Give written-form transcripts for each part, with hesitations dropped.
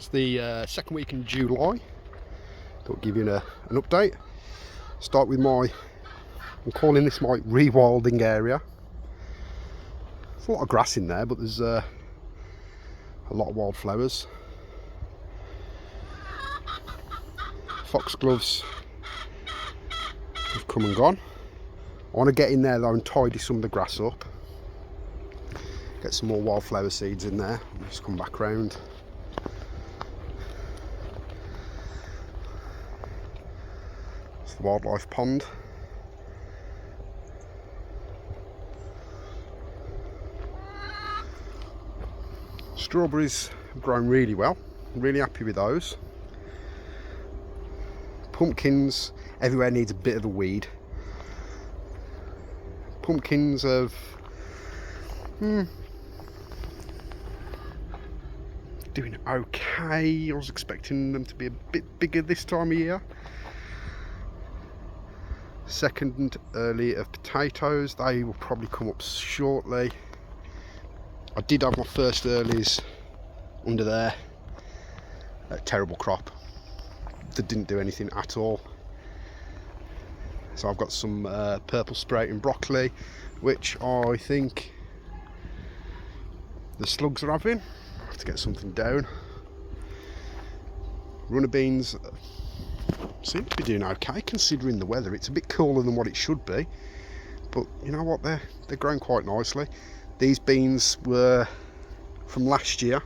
It's the second week in July. Thought I'd give you an update. Start with I'm calling this my rewilding area. There's a lot of grass in there, but there's a lot of wildflowers. Foxgloves have come and gone. I want to get in there though and tidy some of the grass up. Get some more wildflower seeds in there. I'll just come back round. It's the wildlife pond. Strawberries have grown really well. I'm really happy with those. Pumpkins, everywhere needs a bit of a weed. Pumpkins have doing okay. I was expecting them to be a bit bigger this time of year. Second early of potatoes, they will probably come up shortly. I did have my first earlies under there. A terrible crop that didn't do anything at all. So I've got some purple sprouting broccoli, which I think the slugs are having. I have to get something down. Runner beans seem to be doing okay considering the weather. It's a bit cooler than what it should be, but you know what, they're growing quite nicely. These beans were from last year,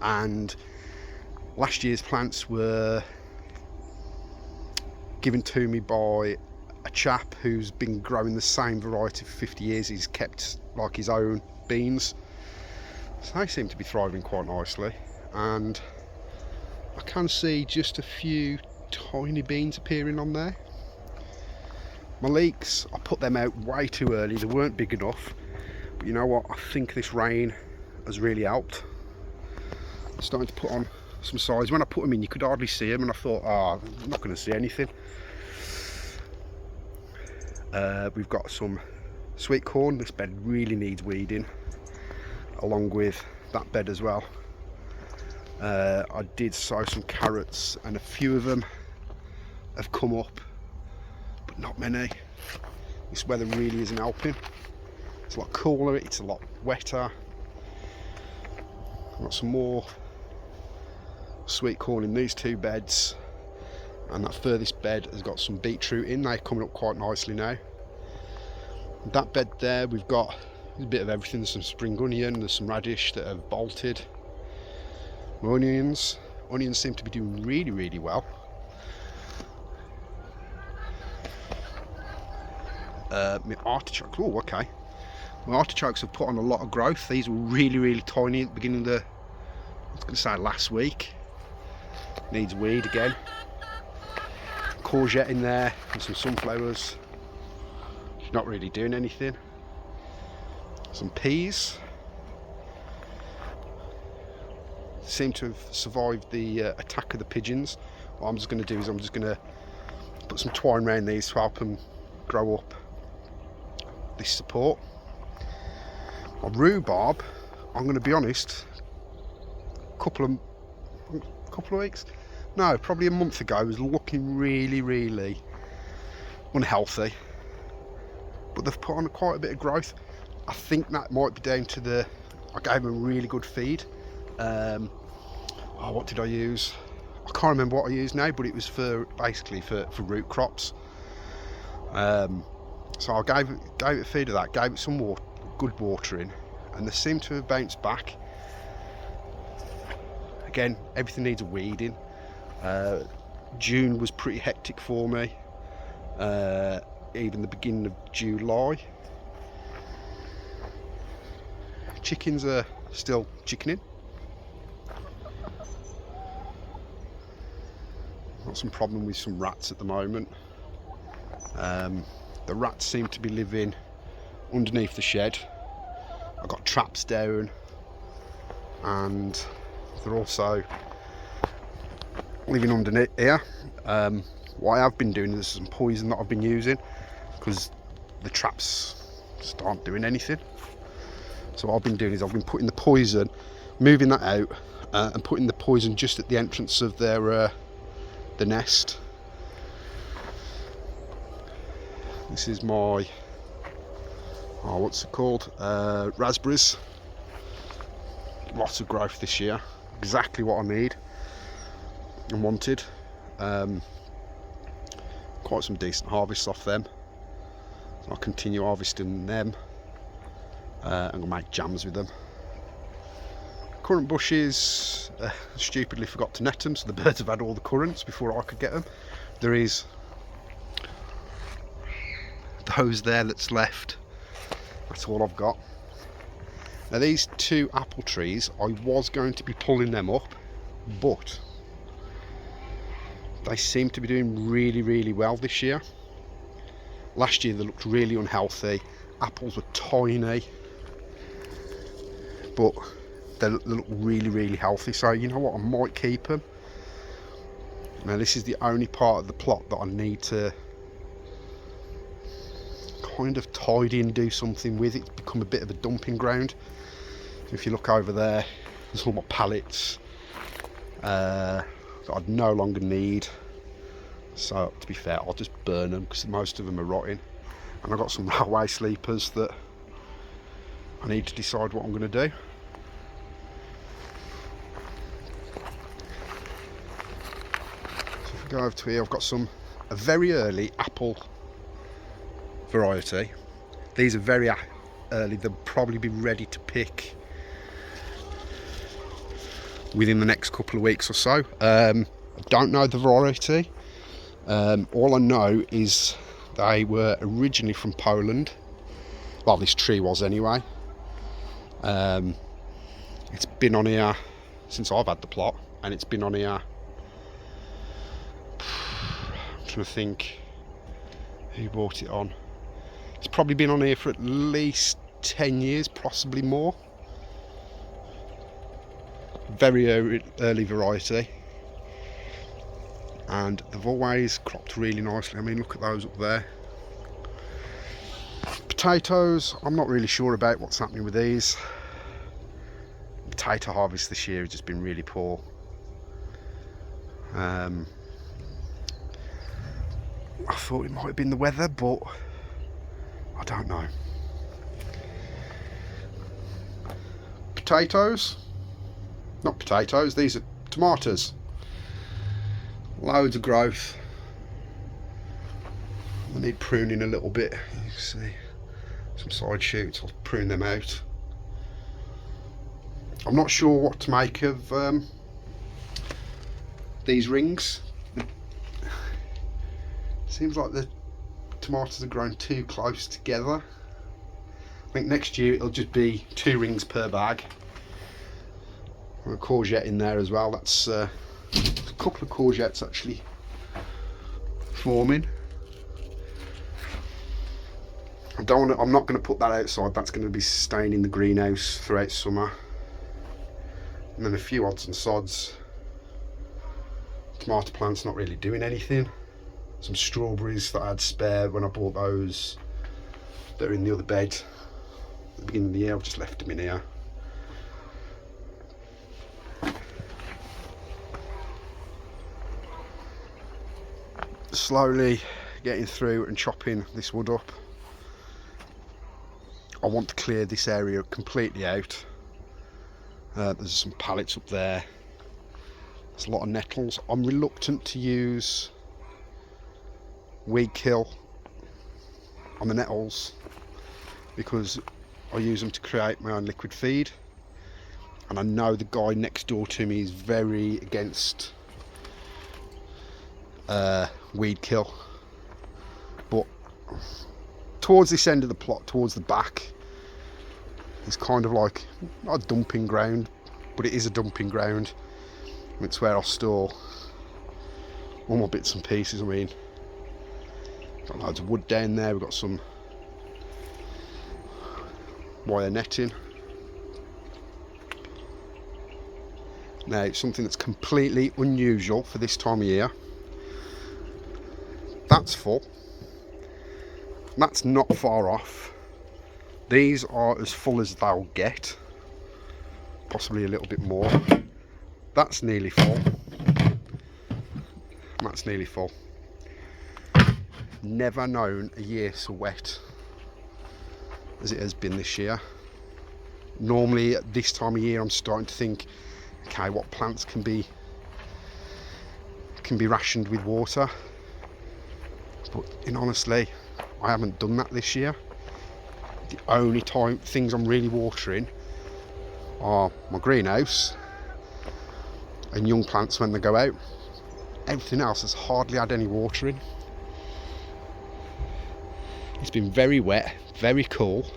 and last year's plants were given to me by a chap who's been growing the same variety for 50 years. He's kept like his own beans, so they seem to be thriving quite nicely, and I can see just a few tiny beans appearing on there. My leeks, I put them out way too early. They weren't big enough, but you know what, I think this rain has really helped. I'm starting to put on some size. When I put them in, you could hardly see them, and I thought, I'm not going to see anything. We've got some sweet corn. This bed really needs weeding, along with that bed as well. I did sow some carrots, and a few of them have come up, but not many. This weather really isn't helping. It's a lot cooler, it's a lot wetter. I've got some more sweet corn in these two beds, and that furthest bed has got some beetroot in. They're coming up quite nicely now. That bed there, we've got a bit of everything. There's some spring onion, there's some radish that have bolted. My onions seem to be doing really well. My artichokes, oh okay. My artichokes have put on a lot of growth. These were really tiny at the beginning of I was going to say last week. Needs weed again. Courgette in there and some sunflowers. Not really doing anything. Some peas seem to have survived the attack of the pigeons. What I'm just going to do is I'm just going to put some twine around these to help them grow up this support. My rhubarb, I'm going to be honest, couple of weeks, no, probably a month ago, was looking really unhealthy, but they've put on quite a bit of growth. I think that might be down to I gave them a really good feed. What did I use? I can't remember what I used now, but it was basically for root crops. So I gave it a feed of that, gave it some good watering, and they seem to have bounced back. Again, everything needs a weeding. June was pretty hectic for me, even the beginning of July. Chickens are still chickening. Got some problem with some rats at the moment. The rats seem to be living underneath the shed. I've got traps down, and they're also living underneath here. What I have been doing is some poison that I've been using, because the traps just aren't doing anything. So what I've been doing is I've been putting the poison, moving that out, and putting the poison just at the entrance of their the nest. This is my, what's it called? Raspberries. Lots of growth this year. Exactly what I need and wanted. Quite some decent harvests off them. So I'll continue harvesting them. I'm going to make jams with them. Currant bushes, stupidly forgot to net them, so the birds have had all the currants before I could get them. There is those there that's left. That's all I've got. Now these 2 apple trees, I was going to be pulling them up, but they seem to be doing really, really well this year. Last year they looked really unhealthy. Apples were tiny, but they look really, really healthy. So you know what, I might keep them. Now this is the only part of the plot that I need to kind of tidy and do something with. It's become a bit of a dumping ground. If you look over there, there's all my pallets that I'd no longer need. So to be fair, I'll just burn them because most of them are rotting. And I've got some railway sleepers that I need to decide what I'm going to do. So if we go over to here, I've got a very early apple variety. These are very early. They'll probably be ready to pick within the next couple of weeks or so. I don't know the variety. All I know is they were originally from Poland. Well, this tree was anyway. It's been on here since I've had the plot, and it's been on here, I'm trying to think who bought it on. It's probably been on here for at least 10 years, possibly more. Very early variety, and they've always cropped really nicely. I mean, look at those up there. Potatoes, I'm not really sure about what's happening with these. Potato harvest this year has just been really poor. I thought it might have been the weather, but I don't know. Potatoes, not potatoes, these are tomatoes. Loads of growth. They need pruning a little bit. You can see some side shoots, I'll prune them out. I'm not sure what to make of these rings. Seems like the tomatoes are growing too close together. I think next year it'll just be 2 rings per bag. And a courgette in there as well. That's a couple of courgettes actually forming. I'm not going to put that outside. That's going to be staying in the greenhouse throughout summer. And then a few odds and sods. Tomato plants not really doing anything. Some strawberries that I had spare when I bought those that are in the other bed at the beginning of the year. I've just left them in here. Slowly getting through and chopping this wood up. I want to clear this area completely out. There's some pallets up there. There's a lot of nettles. I'm reluctant to use weed kill on the nettles because I use them to create my own liquid feed, and I know the guy next door to me is very against weed kill, but towards this end of the plot, towards the back, it's kind of like not a dumping ground, but it is a dumping ground. It's where I store all my bits and pieces. I mean, got loads of wood down there. We've got some wire netting. Now, something that's completely unusual for this time of year. That's full. That's not far off. These are as full as they'll get, possibly a little bit more. that's nearly full. That's nearly full. Never known a year so wet as it has been this year. Normally at this time of year I'm starting to think, okay, what plants can be rationed with water, but honestly I haven't done that this year. The only things I'm really watering are my greenhouse and young plants when they go out. Everything else has hardly had any watering. It's been very wet, very cool.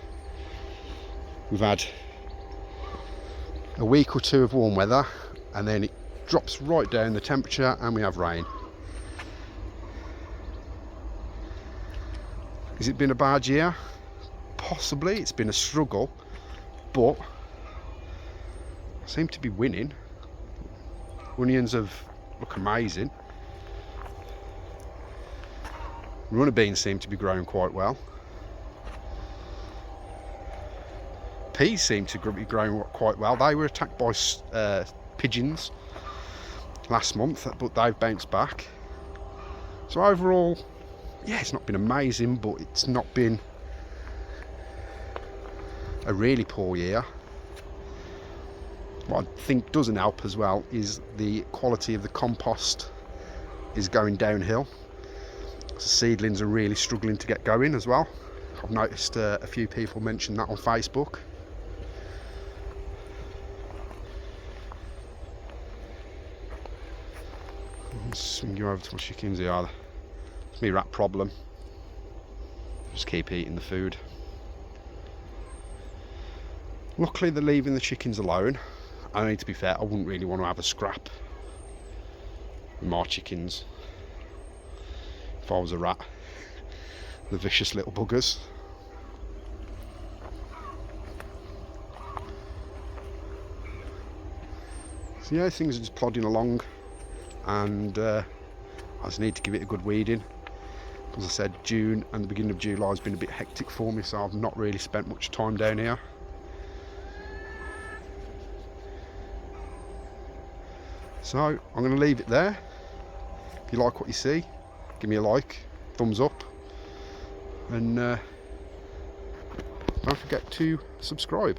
We've had a week or two of warm weather and then it drops right down the temperature and we have rain. Has it been a bad year? Possibly. It's been a struggle, but I seem to be winning. Onions look amazing. Runner beans seem to be growing quite well. Peas seem to be growing quite well. They were attacked by pigeons last month, but they've bounced back. So overall, yeah, it's not been amazing, but it's not been a really poor year. What I think doesn't help as well is the quality of the compost is going downhill. So seedlings are really struggling to get going as well. I've noticed a few people mention that on Facebook. Let's swing you over to my chickens here. It's me rat problem. Just keep eating the food. Luckily they're leaving the chickens alone. I mean, to be fair, I wouldn't really want to have a scrap with my chickens if I was a rat. The vicious little buggers. So yeah, things are just plodding along, and I just need to give it a good weeding. As I said, June and the beginning of July has been a bit hectic for me, so I've not really spent much time down here. So I'm going to leave it there. If you like what you see, give me a like, thumbs up, and don't forget to subscribe.